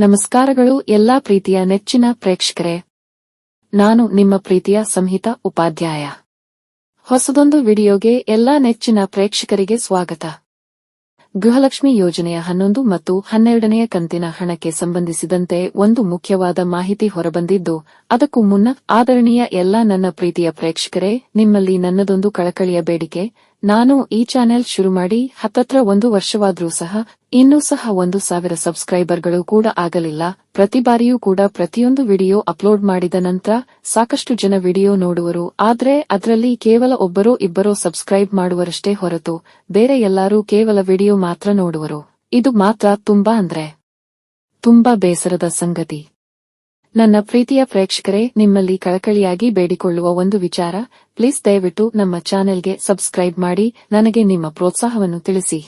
ನಮಸ್ಕಾರಗಳು ಎಲ್ಲಾ ಪ್ರೀತಿಯ ನೆಚ್ಚಿನ ಪ್ರೇಕ್ಷಕರೇ, ನಾನು ನಿಮ್ಮ ಪ್ರೀತಿಯ ಸಂಹಿತಾ ಉಪಾಧ್ಯಾಯ. ಹೊಸದೊಂದು ವಿಡಿಯೋಗೆ ಎಲ್ಲಾ ನೆಚ್ಚಿನ ಪ್ರೇಕ್ಷಕರಿಗೆ ಸ್ವಾಗತ. ಗೃಹಲಕ್ಷ್ಮಿ ಯೋಜನೆಯ 11 ಮತ್ತು 12ನೇ ಕಂತಿನ ಹಣಕ್ಕೆ ಸಂಬಂಧಿಸಿದಂತೆ ಒಂದು ಮುಖ್ಯವಾದ ಮಾಹಿತಿ ಹೊರಬಂದಿದ್ದು, ಅದಕ್ಕೂ ಮುನ್ನ ಆದರಣೀಯ ಎಲ್ಲಾ ನನ್ನ ಪ್ರೀತಿಯ ಪ್ರೇಕ್ಷಕರೇ, ನಿಮ್ಮಲ್ಲಿ ನನ್ನದೊಂದು ಕಳಕಳಿಯ ಬೇಡಿಕೆ. ನಾನು ಈ ಚಾನೆಲ್ ಶುರು ಮಾಡಿ ಹತ್ತತ್ರ 1 ವರ್ಷವಾದ್ರೂ ಸಹ ಇನ್ನೂ ಸಹ 1,000 ಸಬ್ಸ್ಕ್ರೈಬರ್ಗಳು ಕೂಡ ಆಗಲಿಲ್ಲ. ಪ್ರತಿ ಬಾರಿಯೂ ಕೂಡ ಪ್ರತಿಯೊಂದು ವಿಡಿಯೋ ಅಪ್ಲೋಡ್ ಮಾಡಿದ ನಂತರ ಸಾಕಷ್ಟು ಜನ ವಿಡಿಯೋ ನೋಡುವರು, ಆದ್ರೆ ಅದರಲ್ಲಿ ಕೇವಲ ಒಬ್ಬರೋ ಇಬ್ಬರೋ ಸಬ್ಸ್ಕ್ರೈಬ್ ಮಾಡುವರಷ್ಟೇ ಹೊರತು ಬೇರೆ ಎಲ್ಲರೂ ಕೇವಲ ವಿಡಿಯೋ ಮಾತ್ರ ನೋಡುವರು. ಇದು ಮಾತ್ರ ತುಂಬಾ ಬೇಸರದ ಸಂಗತಿ. ನನ್ನ ಪ್ರೀತಿಯ ಪ್ರೇಕ್ಷಕರೇ, ನಿಮ್ಮಲ್ಲಿ ಕಳಕಳಿಯಾಗಿ ಬೇಡಿಕೊಳ್ಳುವ ಒಂದು ವಿಚಾರ, ಪ್ಲೀಸ್ ದಯವಿಟ್ಟು ನಮ್ಮ ಚಾನೆಲ್ಗೆ ಸಬ್ಸ್ಕ್ರೈಬ್ ಮಾಡಿ ನನಗೆ ನಿಮ್ಮ ಪ್ರೋತ್ಸಾಹವನ್ನು ತಿಳಿಸಿ.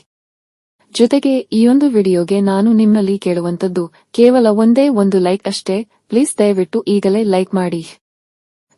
ಜೊತೆಗೆ ಈಯೊಂದು ವಿಡಿಯೋಗೆ ನಾನು ನಿಮ್ಮಲ್ಲಿ ಕೇಳುವಂತದ್ದು ಕೇವಲ ಒಂದೇ ಒಂದು ಲೈಕ್ ಅಷ್ಟೇ. ಪ್ಲೀಸ್ ದಯವಿಟ್ಟು ಈಗಲೇ ಲೈಕ್ ಮಾಡಿ.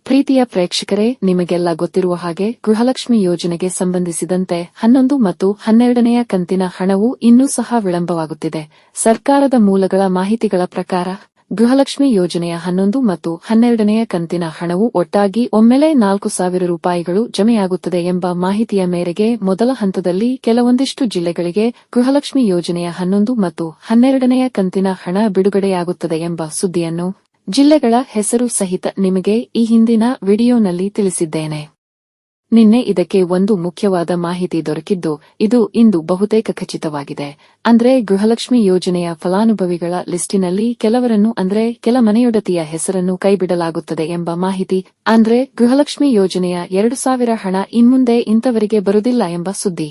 ಪ್ರೀತಿಯ ಪ್ರೇಕ್ಷಕರೇ, ನಿಮಗೆಲ್ಲ ಗೊತ್ತಿರುವ ಹಾಗೆ ಗೃಹಲಕ್ಷ್ಮಿ ಯೋಜನೆಗೆ ಸಂಬಂಧಿಸಿದಂತೆ 11 ಮತ್ತು 12ನೇ ಕಂತಿನ ಹಣವು ಇನ್ನೂ ಸಹ ವಿಳಂಬವಾಗುತ್ತಿದೆ. ಸರ್ಕಾರದ ಮೂಲಗಳ ಮಾಹಿತಿಗಳ ಪ್ರಕಾರ ಗೃಹಲಕ್ಷ್ಮಿ ಯೋಜನೆಯ 11 ಮತ್ತು 12ನೇ ಕಂತಿನ ಹಣವು ಒಟ್ಟಾಗಿ ಒಮ್ಮೆಲೇ 4,000 ರೂಪಾಯಿಗಳು ಜಮೆಯಾಗುತ್ತದೆ ಎಂಬ ಮಾಹಿತಿಯ ಮೇರೆಗೆ ಮೊದಲ ಹಂತದಲ್ಲಿ ಕೆಲವೊಂದಿಷ್ಟು ಜಿಲ್ಲೆಗಳಿಗೆ ಗೃಹಲಕ್ಷ್ಮಿ ಯೋಜನೆಯ 11 ಮತ್ತು 12ನೇ ಕಂತಿನ ಹಣ ಬಿಡುಗಡೆಯಾಗುತ್ತದೆ ಎಂಬ ಸುದ್ದಿಯನ್ನು ಜಿಲ್ಲೆಗಳ ಹೆಸರು ಸಹಿತ ನಿಮಗೆ ಈ ಹಿಂದಿನ ವಿಡಿಯೋನಲ್ಲಿ ತಿಳಿಸಿದ್ದೇನೆ. ನಿನ್ನೆ ಇದಕ್ಕೆ ಒಂದು ಮುಖ್ಯವಾದ ಮಾಹಿತಿ ದೊರಕಿದ್ದು, ಇದು ಇಂದು ಬಹುತೇಕ ಖಚಿತವಾಗಿದೆ. ಅಂದ್ರೆ ಗೃಹಲಕ್ಷ್ಮಿ ಯೋಜನೆಯ ಫಲಾನುಭವಿಗಳ ಲಿಸ್ಟಿನಲ್ಲಿ ಕೆಲವರನ್ನು ಅಂದ್ರೆ ಕೆಲ ಮನೆಯೊಡತಿಯ ಹೆಸರನ್ನು ಕೈಬಿಡಲಾಗುತ್ತದೆ ಎಂಬ ಮಾಹಿತಿ. ಅಂದ್ರೆ ಗೃಹಲಕ್ಷ್ಮಿ ಯೋಜನೆಯ 2,000 ಹಣ ಇನ್ಮುಂದೆ ಇಂಥವರಿಗೆ ಬರುವುದಿಲ್ಲ ಎಂಬ ಸುದ್ದಿ.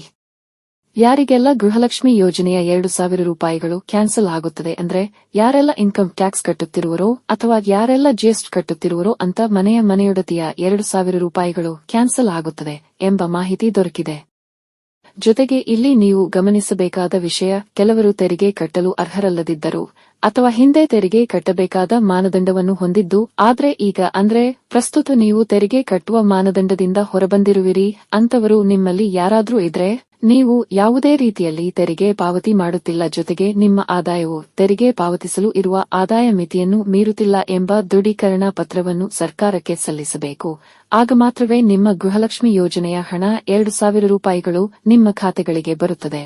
ಯಾರಿಗೆಲ್ಲ ಗೃಹಲಕ್ಷ್ಮಿ ಯೋಜನೆಯ 2,000 ರೂಪಾಯಿಗಳು ಕ್ಯಾನ್ಸಲ್ ಆಗುತ್ತದೆ ಅಂದ್ರೆ ಯಾರೆಲ್ಲ ಇನ್ಕಮ್ ಟ್ಯಾಕ್ಸ್ ಕಟ್ಟುತ್ತಿರುವರೋ ಅಥವಾ ಯಾರೆಲ್ಲ ಜಿಎಸ್ಟಿ ಕಟ್ಟುತ್ತಿರುವರೋ ಅಂತ ಮನೆಯೊಡತಿಯ 2,000 ರೂಪಾಯಿಗಳು ಕ್ಯಾನ್ಸಲ್ ಆಗುತ್ತದೆ ಎಂಬ ಮಾಹಿತಿ ದೊರಕಿದೆ. ಜೊತೆಗೆ ಇಲ್ಲಿ ನೀವು ಗಮನಿಸಬೇಕಾದ ವಿಷಯ, ಕೆಲವರು ತೆರಿಗೆ ಕಟ್ಟಲು ಅರ್ಹರಲ್ಲದಿದ್ದರು ಅಥವಾ ಹಿಂದೆ ತೆರಿಗೆ ಕಟ್ಟಬೇಕಾದ ಮಾನದಂಡವನ್ನು ಹೊಂದಿದ್ದು, ಆದ್ರೆ ಈಗ ಅಂದ್ರೆ ಪ್ರಸ್ತುತ ನೀವು ತೆರಿಗೆ ಕಟ್ಟುವ ಮಾನದಂಡದಿಂದ ಹೊರಬಂದಿರುವಿರಿ ಅಂತವರು ನಿಮ್ಮಲ್ಲಿ ಯಾರಾದ್ರೂ ಇದ್ರೆ ನೀವು ಯಾವುದೇ ರೀತಿಯಲ್ಲಿ ತೆರಿಗೆ ಪಾವತಿ ಮಾಡುತ್ತಿಲ್ಲ, ಜೊತೆಗೆ ನಿಮ್ಮ ಆದಾಯವು ತೆರಿಗೆ ಪಾವತಿಸಲು ಇರುವ ಆದಾಯ ಮಿತಿಯನ್ನು ಮೀರುತ್ತಿಲ್ಲ ಎಂಬ ದೃಢೀಕರಣ ಪತ್ರವನ್ನು ಸರ್ಕಾರಕ್ಕೆ ಸಲ್ಲಿಸಬೇಕು. ಆಗ ಮಾತ್ರವೇ ನಿಮ್ಮ ಗೃಹಲಕ್ಷ್ಮಿ ಯೋಜನೆಯ ಹಣ 2,000 ರೂಪಾಯಿಗಳು ನಿಮ್ಮ ಖಾತೆಗಳಿಗೆ ಬರುತ್ತದೆ.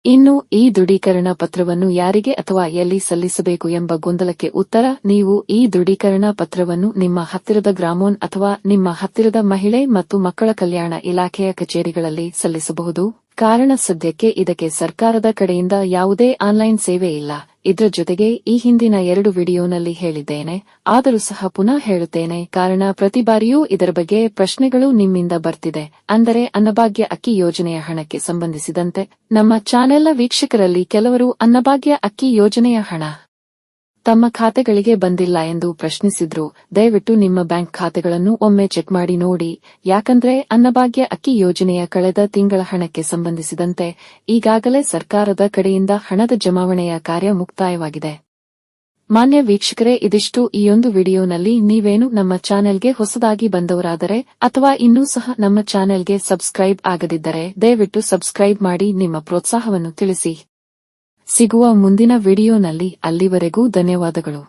ಇನ್ನು ಈ ದೃಢೀಕರಣ ಪತ್ರವನ್ನು ಯಾರಿಗೆ ಅಥವಾ ಎಲ್ಲಿ ಸಲ್ಲಿಸಬೇಕು ಎಂಬ ಗೊಂದಲಕ್ಕೆ ಉತ್ತರ, ನೀವು ಈ ದೃಢೀಕರಣ ಪತ್ರವನ್ನು ನಿಮ್ಮ ಹತ್ತಿರದ ಗ್ರಾಮೋನ್ ಅಥವಾ ನಿಮ್ಮ ಹತ್ತಿರದ ಮಹಿಳೆ ಮತ್ತು ಮಕ್ಕಳ ಕಲ್ಯಾಣ ಇಲಾಖೆಯ ಕಚೇರಿಗಳಲ್ಲಿ ಸಲ್ಲಿಸಬಹುದು. ಕಾರಣ ಸದ್ಯಕ್ಕೆ ಇದಕ್ಕೆ ಸರ್ಕಾರದ ಕಡೆಯಿಂದ ಯಾವುದೇ ಆನ್ಲೈನ್ ಸೇವೆ ಇಲ್ಲ. ಇದರ ಜೊತೆಗೆ ಈ ಹಿಂದಿನ 2 ವಿಡಿಯೋನಲ್ಲಿ ಹೇಳಿದ್ದೇನೆ, ಆದರೂ ಸಹ ಪುನಃ ಹೇಳುತ್ತೇನೆ, ಕಾರಣ ಪ್ರತಿ ಬಾರಿಯೂ ಇದರ ಬಗ್ಗೆ ಪ್ರಶ್ನೆಗಳು ನಿಮ್ಮಿಂದ ಬರ್ತಿದೆ. ಅಂದರೆ ಅನ್ನಭಾಗ್ಯ ಅಕ್ಕಿ ಯೋಜನೆಯ ಹಣಕ್ಕೆ ಸಂಬಂಧಿಸಿದಂತೆ ನಮ್ಮ ಚಾನೆಲ್ನ ವೀಕ್ಷಕರಲ್ಲಿ ಕೆಲವರು ಅನ್ನಭಾಗ್ಯ ಅಕ್ಕಿ ಯೋಜನೆಯ ಹಣ ತಮ್ಮ ಖಾತೆಗಳಿಗೆ ಬಂದಿಲ್ಲ ಎಂದು ಪ್ರಶ್ನಿಸಿದ್ರು. ದಯವಿಟ್ಟು ನಿಮ್ಮ ಬ್ಯಾಂಕ್ ಖಾತೆಗಳನ್ನು ಒಮ್ಮೆ ಚೆಕ್ ಮಾಡಿ ನೋಡಿ, ಯಾಕಂದ್ರೆ ಅನ್ನಭಾಗ್ಯ ಅಕ್ಕಿ ಯೋಜನೆಯ ಕಳೆದ ತಿಂಗಳ ಹಣಕ್ಕೆ ಸಂಬಂಧಿಸಿದಂತೆ ಈಗಾಗಲೇ ಸರ್ಕಾರದ ಕಡೆಯಿಂದ ಹಣದ ಜಮಾವಣೆಯ ಕಾರ್ಯ ಮುಕ್ತಾಯವಾಗಿದೆ. ಮಾನ್ಯ ವೀಕ್ಷಕರೇ, ಇದಿಷ್ಟು ಈಯೊಂದು ವಿಡಿಯೋನಲ್ಲಿ. ನೀವೇನು ನಮ್ಮ ಚಾನೆಲ್ಗೆ ಹೊಸದಾಗಿ ಬಂದವರಾದರೆ ಅಥವಾ ಇನ್ನೂ ಸಹ ನಮ್ಮ ಚಾನೆಲ್ಗೆ ಸಬ್ಸ್ಕ್ರೈಬ್ ಆಗದಿದ್ದರೆ ದಯವಿಟ್ಟು ಸಬ್ಸ್ಕ್ರೈಬ್ ಮಾಡಿ ನಿಮ್ಮ ಪ್ರೋತ್ಸಾಹವನ್ನು ತಿಳಿಸಿ. ಸಿಗುವ ಮುಂದಿನ ವಿಡಿಯೋನಲ್ಲಿ. ಅಲ್ಲಿವರೆಗೂ ಧನ್ಯವಾದಗಳು.